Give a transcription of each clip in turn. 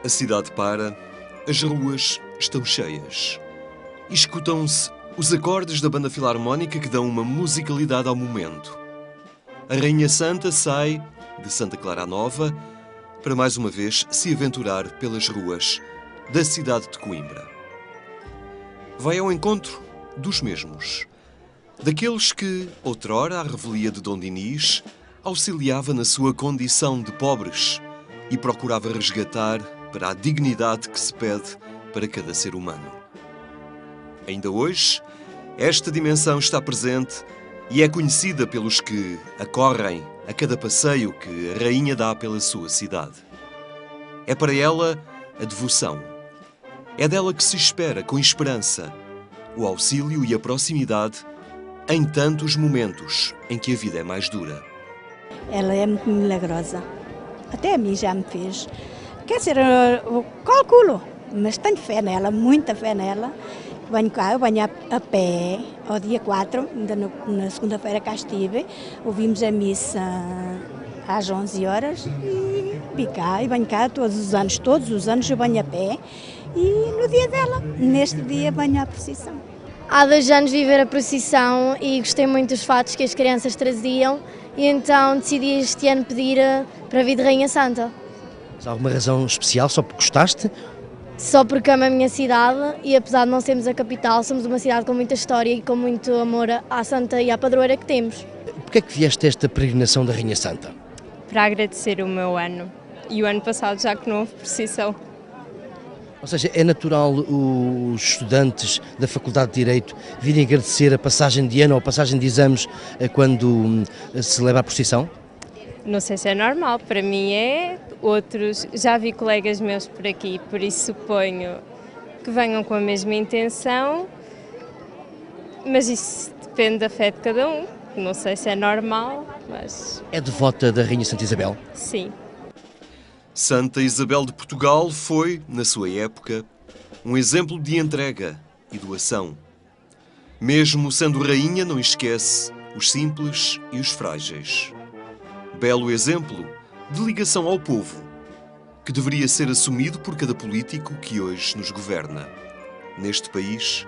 A cidade para, as ruas estão cheias. E escutam-se os acordes da banda filarmónica que dão uma musicalidade ao momento. A Rainha Santa sai de Santa Clara Nova para mais uma vez se aventurar pelas ruas da cidade de Coimbra. Vai ao encontro dos mesmos, daqueles que, outrora, à revelia de Dom Dinis, auxiliava na sua condição de pobres e procurava resgatar para a dignidade que se pede para cada ser humano. Ainda hoje, esta dimensão está presente e é conhecida pelos que acorrem a cada passeio que a Rainha dá pela sua cidade. É para ela a devoção. É dela que se espera, com esperança, o auxílio e a proximidade em tantos momentos em que a vida é mais dura. Ela é muito milagrosa. Até a mim já me fez. Quer dizer, eu calculo, mas tenho fé nela, muita fé nela. Venho cá, eu venho a pé, ao dia 4, ainda na segunda-feira cá estive, ouvimos a missa às 11 horas e venho cá todos os anos eu venho a pé e no dia dela, neste dia venho à procissão. Há 2 anos vi ver a procissão e gostei muito dos fatos que as crianças traziam e então decidi este ano pedir para vir de Rainha Santa. Mas há alguma razão especial, só porque gostaste? Só porque amo a minha cidade e apesar de não sermos a capital, somos uma cidade com muita história e com muito amor à Santa e à padroeira que temos. Porquê é que vieste a esta peregrinação da Rainha Santa? Para agradecer o meu ano e o ano passado já que não houve procissão. Ou seja, é natural os estudantes da Faculdade de Direito virem agradecer a passagem de ano ou a passagem de exames quando se celebra a procissão? Não sei se é normal, para mim é, outros, já vi colegas meus por aqui, por isso suponho que venham com a mesma intenção, mas isso depende da fé de cada um, não sei se é normal, mas... É devota da Rainha Santa Isabel? Sim. Santa Isabel de Portugal foi, na sua época, um exemplo de entrega e doação. Mesmo sendo rainha, não esquece os simples e os frágeis. Belo exemplo de ligação ao povo, que deveria ser assumido por cada político que hoje nos governa. Neste país,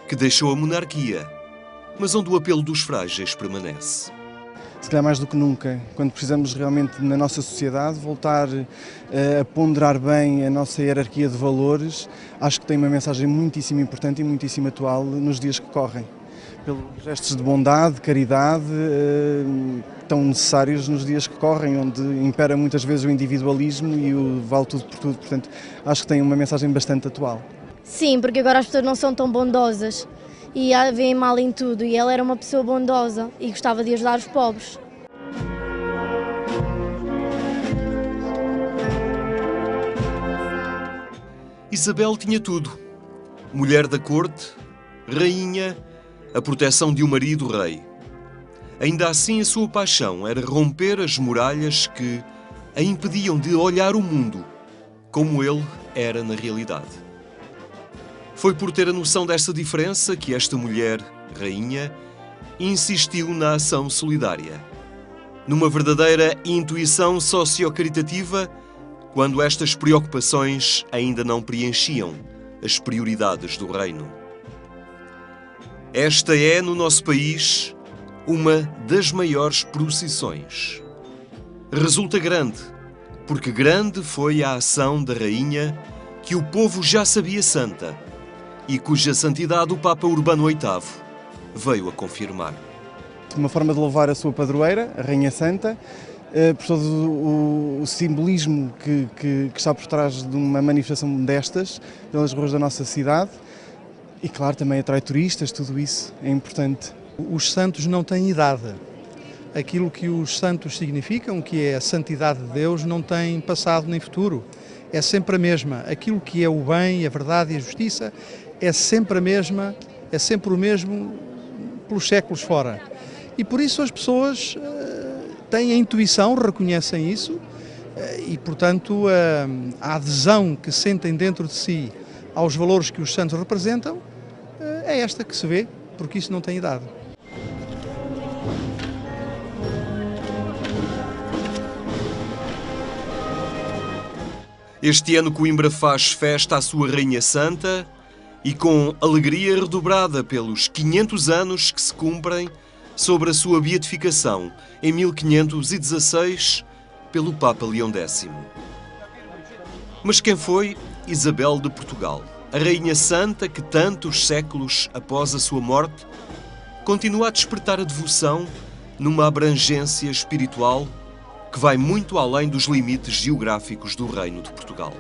que deixou a monarquia, mas onde o apelo dos frágeis permanece. Se calhar mais do que nunca, quando precisamos realmente na nossa sociedade voltar a ponderar bem a nossa hierarquia de valores, acho que tem uma mensagem muitíssimo importante e muitíssimo atual nos dias que correm. Pelos gestos de bondade, de caridade, tão necessários nos dias que correm, onde impera muitas vezes o individualismo e o vale tudo por tudo, portanto acho que tem uma mensagem bastante atual. Sim, porque agora as pessoas não são tão bondosas e veem mal em tudo e ela era uma pessoa bondosa e gostava de ajudar os pobres. Isabel tinha tudo. Mulher da corte, rainha, a proteção de um marido rei. Ainda assim, a sua paixão era romper as muralhas que a impediam de olhar o mundo como ele era na realidade. Foi por ter a noção desta diferença que esta mulher, rainha, insistiu na ação solidária. Numa verdadeira intuição socio-caritativa, quando estas preocupações ainda não preenchiam as prioridades do reino. Esta é, no nosso país, uma das maiores procissões. Resulta grande, porque grande foi a ação da rainha que o povo já sabia santa e cuja santidade o Papa Urbano VIII veio a confirmar. Uma forma de louvar a sua padroeira, a Rainha Santa, por todo o simbolismo que está por trás de uma manifestação destas, pelas ruas da nossa cidade, e claro, também atrai turistas, tudo isso é importante. Os santos não têm idade. Aquilo que os santos significam, que é a santidade de Deus, não tem passado nem futuro. É sempre a mesma. Aquilo que é o bem, a verdade e a justiça é sempre a mesma, é sempre o mesmo pelos séculos fora. E por isso as pessoas têm a intuição, reconhecem isso e, portanto, a adesão que sentem dentro de si aos valores que os santos representam é esta que se vê, porque isso não tem idade. Este ano Coimbra faz festa à sua Rainha Santa e com alegria redobrada pelos 500 anos que se cumprem sobre a sua beatificação em 1516 pelo Papa Leão X. Mas quem foi Isabel de Portugal? A Rainha Santa que tantos séculos após a sua morte continua a despertar a devoção numa abrangência espiritual que vai muito além dos limites geográficos do Reino de Portugal.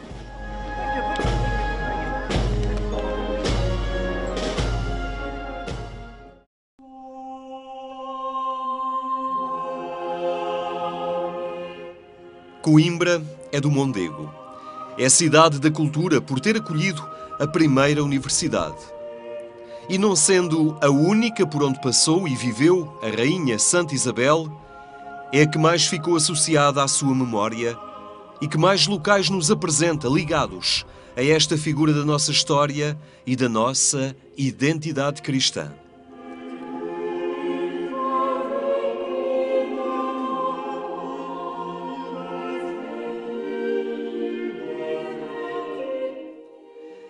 Coimbra é do Mondego. É a cidade da cultura por ter acolhido a primeira universidade. E não sendo a única por onde passou e viveu a Rainha Santa Isabel, é a que mais ficou associada à sua memória e que mais locais nos apresenta ligados a esta figura da nossa história e da nossa identidade cristã.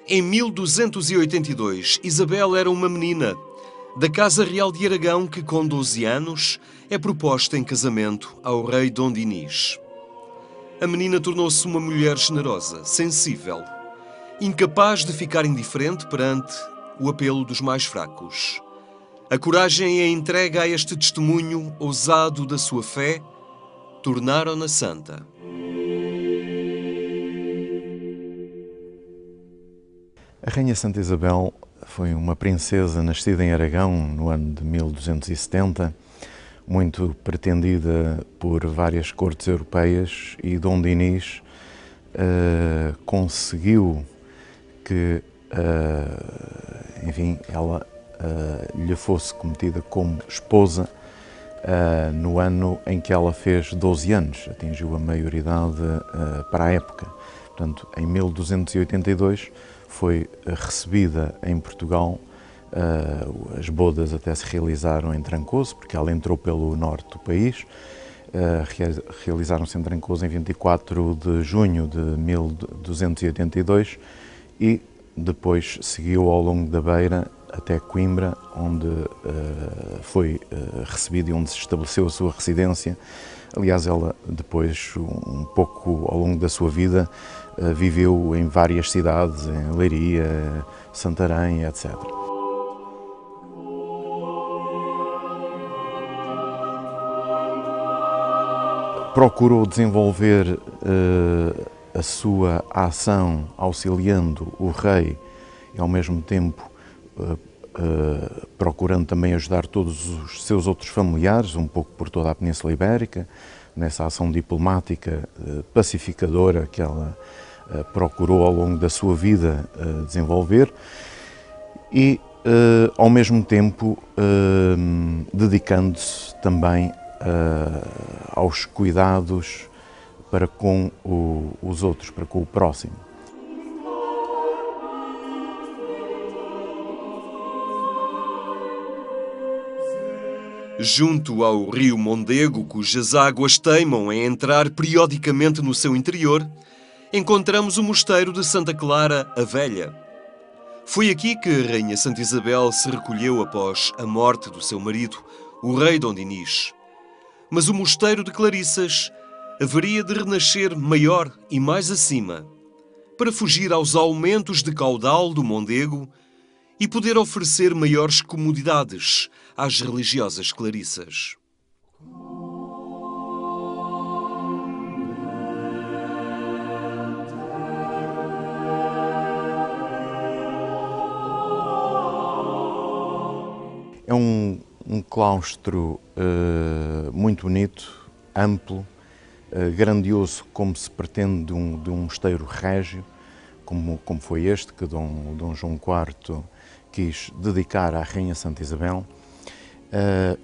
Em 1282, Isabel era uma menina da Casa Real de Aragão que, com 12 anos, é proposta em casamento ao rei Dom Dinis. A menina tornou-se uma mulher generosa, sensível, incapaz de ficar indiferente perante o apelo dos mais fracos. A coragem e a entrega a este testemunho ousado da sua fé tornaram-na santa. A Rainha Santa Isabel foi uma princesa nascida em Aragão no ano de 1270, muito pretendida por várias cortes europeias, e Dom Dinis conseguiu que, enfim, ela lhe fosse cometida como esposa no ano em que ela fez 12 anos, atingiu a maioridade para a época. Portanto, em 1282 foi recebida em Portugal. As bodas até se realizaram em Trancoso, porque ela entrou pelo norte do país. Realizaram-se em Trancoso em 24 de junho de 1282 e depois seguiu ao longo da Beira até Coimbra, onde foi recebida e onde se estabeleceu a sua residência. Aliás, ela depois, um pouco ao longo da sua vida, viveu em várias cidades, em Leiria, Santarém, etc. Procurou desenvolver a sua ação auxiliando o rei e, ao mesmo tempo, procurando também ajudar todos os seus outros familiares, um pouco por toda a Península Ibérica, nessa ação diplomática pacificadora que ela procurou ao longo da sua vida desenvolver e, ao mesmo tempo, dedicando-se também aos cuidados para com os outros, para com o próximo. Junto ao rio Mondego, cujas águas teimam em entrar periodicamente no seu interior, encontramos o mosteiro de Santa Clara a Velha. Foi aqui que a Rainha Santa Isabel se recolheu após a morte do seu marido, o rei Dom Dinis. Mas o mosteiro de Clarissas haveria de renascer maior e mais acima, para fugir aos aumentos de caudal do Mondego e poder oferecer maiores comodidades às religiosas clarissas. É um claustro muito bonito, amplo, grandioso, como se pretende de um mosteiro régio, como foi este que Dom João IV quis dedicar à Rainha Santa Isabel.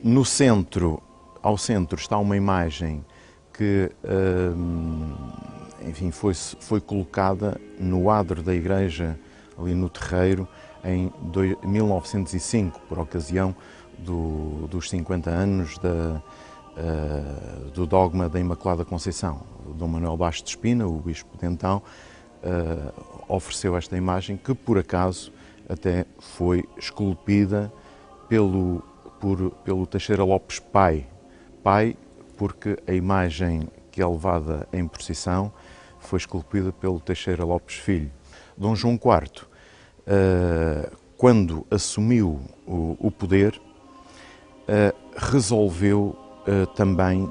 No centro, ao centro, está uma imagem que, enfim, foi colocada no adro da igreja, ali no terreiro, em 1905, por ocasião dos 50 anos do dogma da Imaculada Conceição. Dom Manuel Bastos de Espina, o bispo de então, ofereceu esta imagem que, por acaso, até foi esculpida pelo Teixeira Lopes pai. Pai, porque a imagem que é levada em procissão foi esculpida pelo Teixeira Lopes filho. Dom João IV, quando assumiu o poder, resolveu também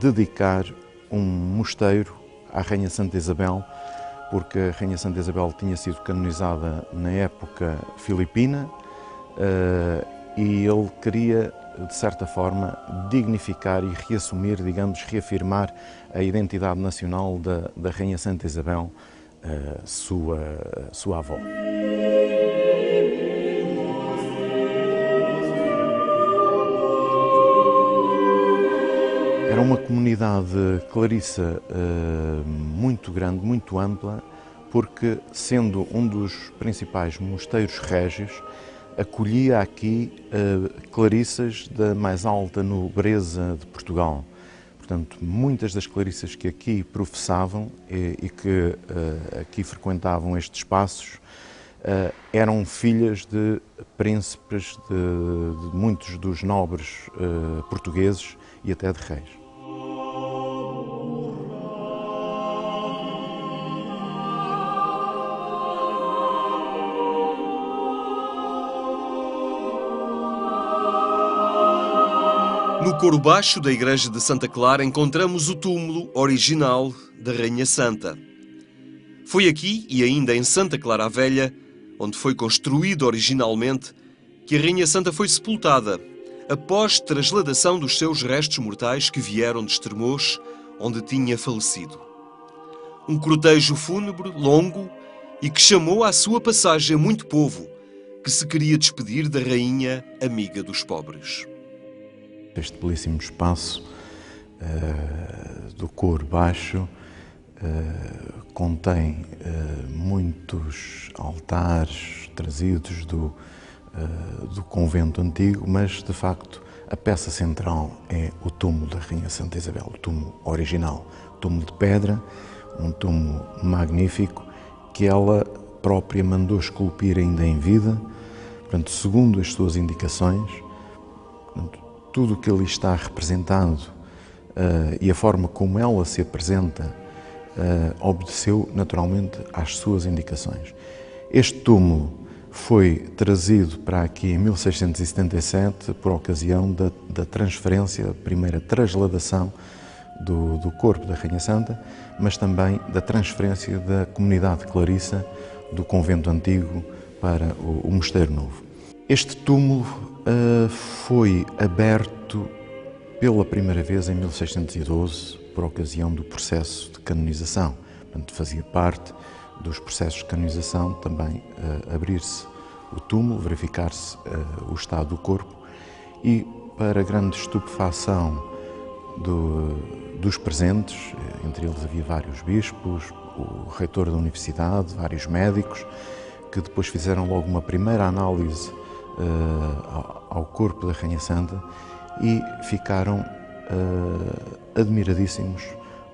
dedicar um mosteiro à Rainha Santa Isabel, porque a Rainha Santa Isabel tinha sido canonizada na época filipina e ele queria, de certa forma, dignificar e reassumir, digamos, reafirmar a identidade nacional da Rainha Santa Isabel, sua avó. Era uma comunidade clarissa muito grande, muito ampla, porque, sendo um dos principais mosteiros régios, acolhia aqui clarissas da mais alta nobreza de Portugal. Portanto, muitas das clarissas que aqui professavam e que aqui frequentavam estes espaços eram filhas de príncipes, de muitos dos nobres portugueses e até de reis. No coro baixo da igreja de Santa Clara encontramos o túmulo original da Rainha Santa. Foi aqui, e ainda em Santa Clara a Velha, onde foi construído originalmente, que a Rainha Santa foi sepultada, após trasladação dos seus restos mortais que vieram de Estremoz, onde tinha falecido. Um cortejo fúnebre, longo, e que chamou à sua passagem muito povo, que se queria despedir da Rainha amiga dos pobres. Este belíssimo espaço do coro baixo contém muitos altares trazidos do convento antigo, mas de facto a peça central é o túmulo da Rainha Santa Isabel, o túmulo original, o túmulo de pedra, um túmulo magnífico que ela própria mandou esculpir ainda em vida, portanto, segundo as suas indicações. Portanto, tudo o que ali está representado e a forma como ela se apresenta obedeceu naturalmente às suas indicações. Este túmulo foi trazido para aqui em 1677 por ocasião da transferência, a primeira trasladação do corpo da Rainha Santa, mas também da transferência da comunidade clarissa do convento antigo para o mosteiro novo. Este túmulo foi aberto pela primeira vez em 1612 por ocasião do processo de canonização. Portanto, fazia parte dos processos de canonização também abrir-se o túmulo, verificar-se o estado do corpo e, para grande estupefação dos presentes, entre eles havia vários bispos, o reitor da universidade, vários médicos, que depois fizeram logo uma primeira análise ao corpo da Rainha Santa e ficaram admiradíssimos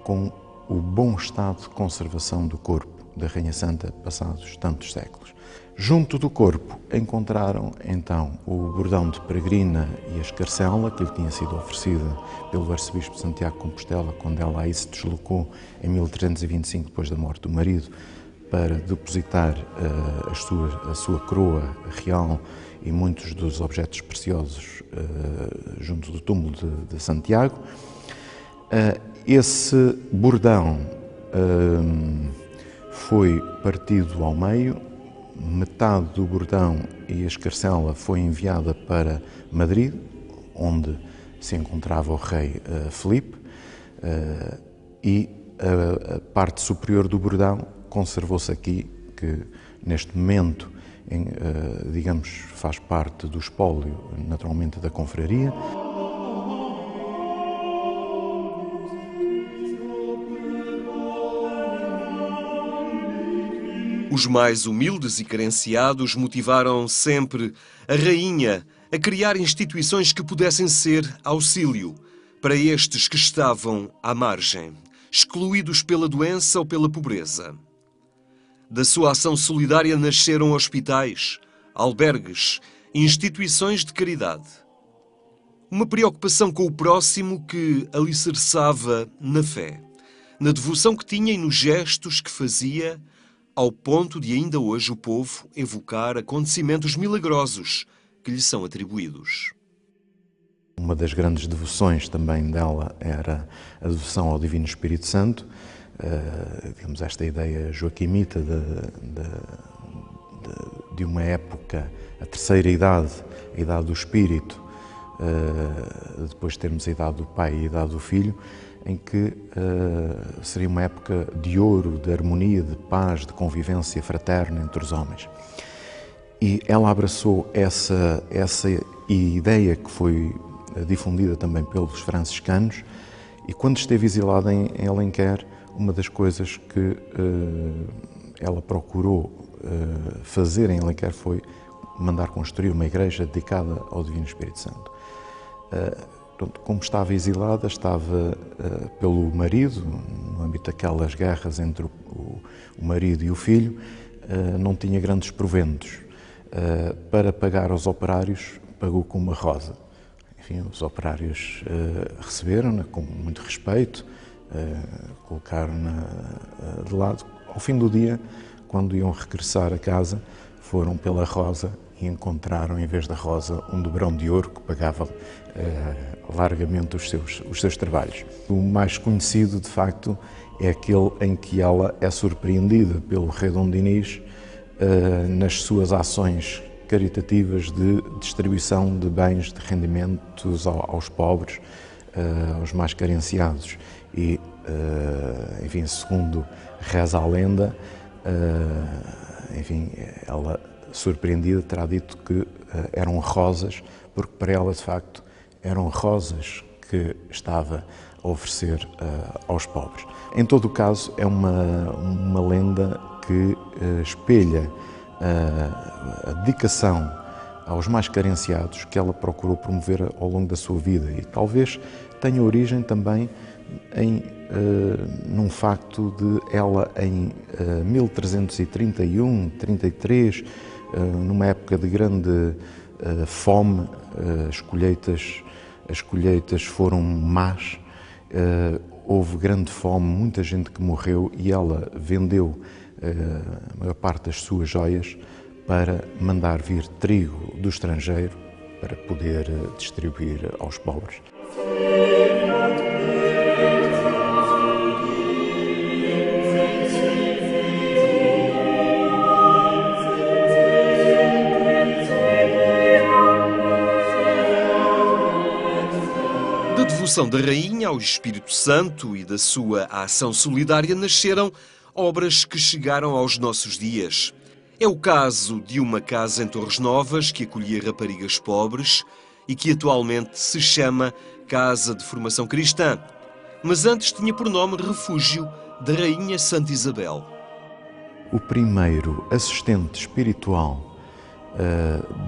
com o bom estado de conservação do corpo da Rainha Santa passados tantos séculos. Junto do corpo encontraram então o bordão de peregrina e a escarcela que lhe tinha sido oferecida pelo arcebispo de Santiago de Compostela quando ela aí se deslocou em 1325 depois da morte do marido para depositar a sua coroa real e muitos dos objetos preciosos junto do túmulo de Santiago. Esse bordão foi partido ao meio, metade do bordão e a escarcela foi enviada para Madrid, onde se encontrava o rei Filipe, e a parte superior do bordão conservou-se aqui, que neste momento, digamos, faz parte do espólio, naturalmente, da confraria. Os mais humildes e carenciados motivaram sempre a rainha a criar instituições que pudessem ser auxílio para estes que estavam à margem, excluídos pela doença ou pela pobreza. Da sua ação solidária nasceram hospitais, albergues, instituições de caridade. Uma preocupação com o próximo que alicerçava na fé, na devoção que tinha e nos gestos que fazia, ao ponto de ainda hoje o povo evocar acontecimentos milagrosos que lhe são atribuídos. Uma das grandes devoções também dela era a devoção ao Divino Espírito Santo, digamos, esta ideia joaquimita de uma época, a terceira idade, a idade do Espírito, depois de termos a idade do Pai e a idade do Filho, em que seria uma época de ouro, de harmonia, de paz, de convivência fraterna entre os homens. E ela abraçou essa ideia que foi difundida também pelos franciscanos, e quando esteve exilada em Alenquer, uma das coisas que ela procurou fazer em Alenquer foi mandar construir uma igreja dedicada ao Divino Espírito Santo. Como estava exilada, estava pelo marido, no âmbito daquelas guerras entre o marido e o filho, não tinha grandes proventos. Para pagar aos operários, pagou com uma rosa. Enfim, os operários receberam-na com muito respeito, colocaram-na de lado. Ao fim do dia, quando iam regressar a casa, foram pela rosa e encontraram, em vez da rosa, um dobrão de ouro que pagava largamente os seus trabalhos. O mais conhecido, de facto, é aquele em que ela é surpreendida pelo rei Dom Dinis nas suas ações caritativas de distribuição de bens, de rendimentos aos pobres, aos mais carenciados. E, enfim, segundo reza a lenda, enfim, ela, surpreendida, terá dito que eram rosas, porque para ela, de facto, eram rosas que estava a oferecer aos pobres. Em todo o caso, é uma lenda que espelha a dedicação aos mais carenciados que ela procurou promover ao longo da sua vida, e talvez tenha origem também num facto de ela, em 1331, 33, numa época de grande fome, as colheitas foram más, houve grande fome, muita gente que morreu, e ela vendeu a maior parte das suas joias para mandar vir trigo do estrangeiro para poder distribuir aos pobres. Da devoção da Rainha ao Espírito Santo e da sua ação solidária nasceram obras que chegaram aos nossos dias. É o caso de uma casa em Torres Novas que acolhia raparigas pobres e que atualmente se chama Casa de Formação Cristã, mas antes tinha por nome Refúgio da Rainha Santa Isabel. O primeiro assistente espiritual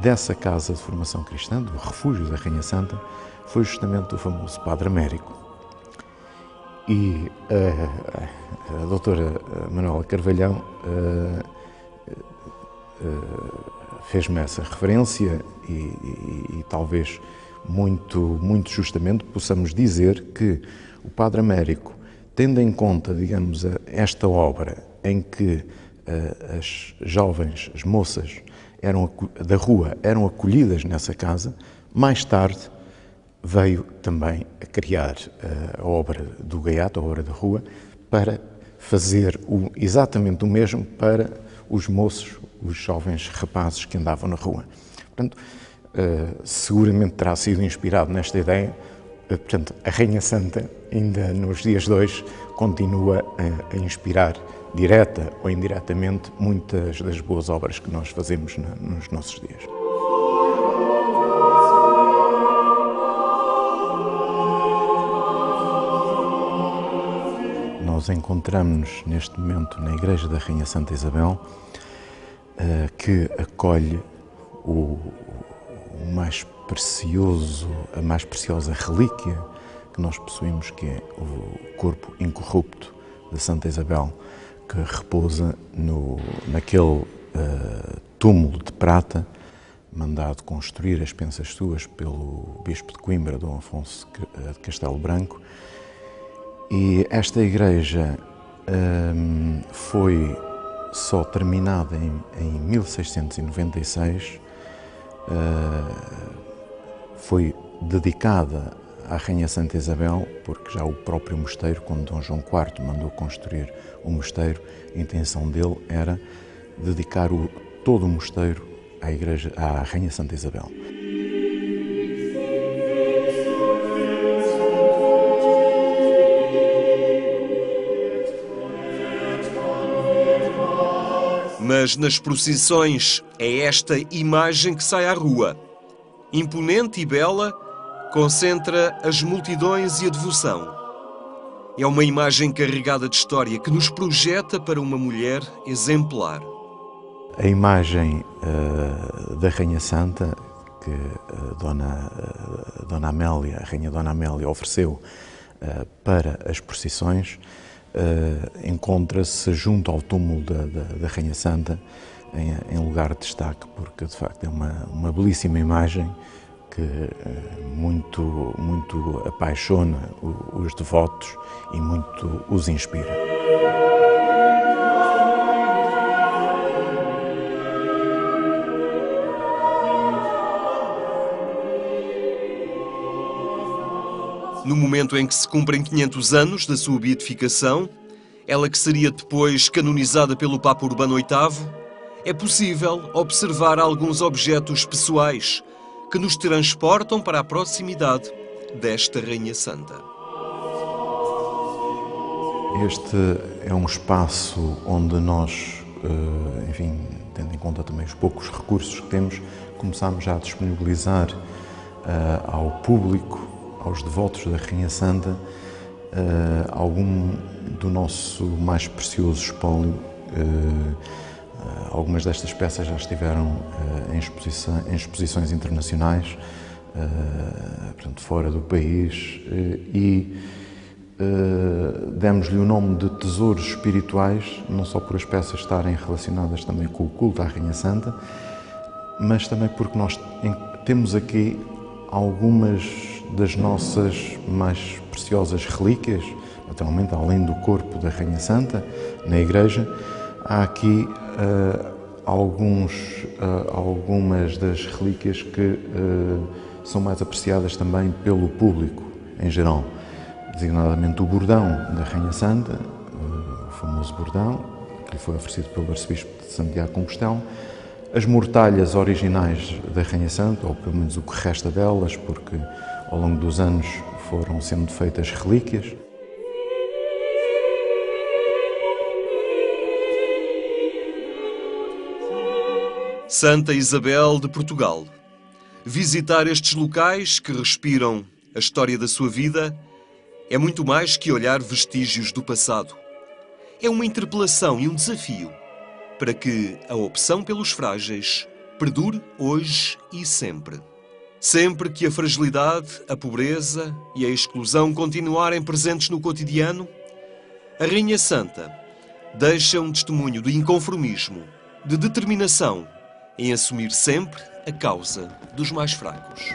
dessa Casa de Formação Cristã, do Refúgio da Rainha Santa, foi justamente o famoso Padre Américo. E a doutora Manuela Carvalhão fez-me essa referência e talvez muito justamente possamos dizer que o Padre Américo, tendo em conta, digamos, esta obra em que as jovens, as moças da rua eram acolhidas nessa casa, mais tarde veio também a criar a obra do gaiato, a obra da rua, para fazer exatamente o mesmo para os moços, os jovens rapazes que andavam na rua. Portanto, seguramente terá sido inspirado nesta ideia. Portanto, a Rainha Santa, ainda nos dias de hoje, continua a inspirar, direta ou indiretamente, muitas das boas obras que nós fazemos nos nossos dias. Nós encontramos-nos neste momento na Igreja da Rainha Santa Isabel, que acolhe o mais precioso, a mais preciosa relíquia que nós possuímos, que é o corpo incorrupto de Santa Isabel, que repousa naquele túmulo de prata mandado construir as pensas suas pelo bispo de Coimbra, Dom Afonso de Castelo Branco. E esta igreja foi só terminada em 1696, foi dedicada à Rainha Santa Isabel, porque já o próprio mosteiro, quando Dom João IV mandou construir o mosteiro, a intenção dele era dedicar todo o mosteiro à Rainha Santa Isabel. Mas nas procissões é esta imagem que sai à rua. Imponente e bela, concentra as multidões e a devoção. É uma imagem carregada de história que nos projeta para uma mulher exemplar. A imagem da Rainha Santa, que a Dona Amélia, a Rainha Dona Amélia, ofereceu para as procissões, encontra-se junto ao túmulo da Rainha Santa, em lugar de destaque, porque de facto é uma belíssima imagem que muito apaixona os devotos e muito os inspira. No momento em que se cumprem 500 anos da sua beatificação, ela que seria depois canonizada pelo Papa Urbano VIII, é possível observar alguns objetos pessoais que nos transportam para a proximidade desta Rainha Santa. Este é um espaço onde nós, enfim, tendo em conta também os poucos recursos que temos, começamos já a disponibilizar ao público, aos devotos da Rainha Santa, algum do nosso mais precioso espólio. Algumas destas peças já estiveram em exposições internacionais, portanto, fora do país, e demos-lhe o nome de tesouros espirituais, não só por as peças estarem relacionadas também com o culto à Rainha Santa, mas também porque nós temos aqui algumas das nossas mais preciosas relíquias, naturalmente, além do corpo da Rainha Santa, na igreja, há aqui algumas das relíquias que são mais apreciadas também pelo público em geral, designadamente o bordão da Rainha Santa, o famoso bordão, que lhe foi oferecido pelo arcebispo de Santiago de Compostela, as mortalhas originais da Rainha Santa, ou pelo menos o que resta delas, porque ao longo dos anos foram sendo feitas relíquias. Santa Isabel de Portugal. Visitar estes locais que respiram a história da sua vida é muito mais que olhar vestígios do passado. É uma interpelação e um desafio para que a opção pelos frágeis perdure hoje e sempre. Sempre que a fragilidade, a pobreza e a exclusão continuarem presentes no cotidiano, a Rainha Santa deixa um testemunho de inconformismo, de determinação em assumir sempre a causa dos mais fracos.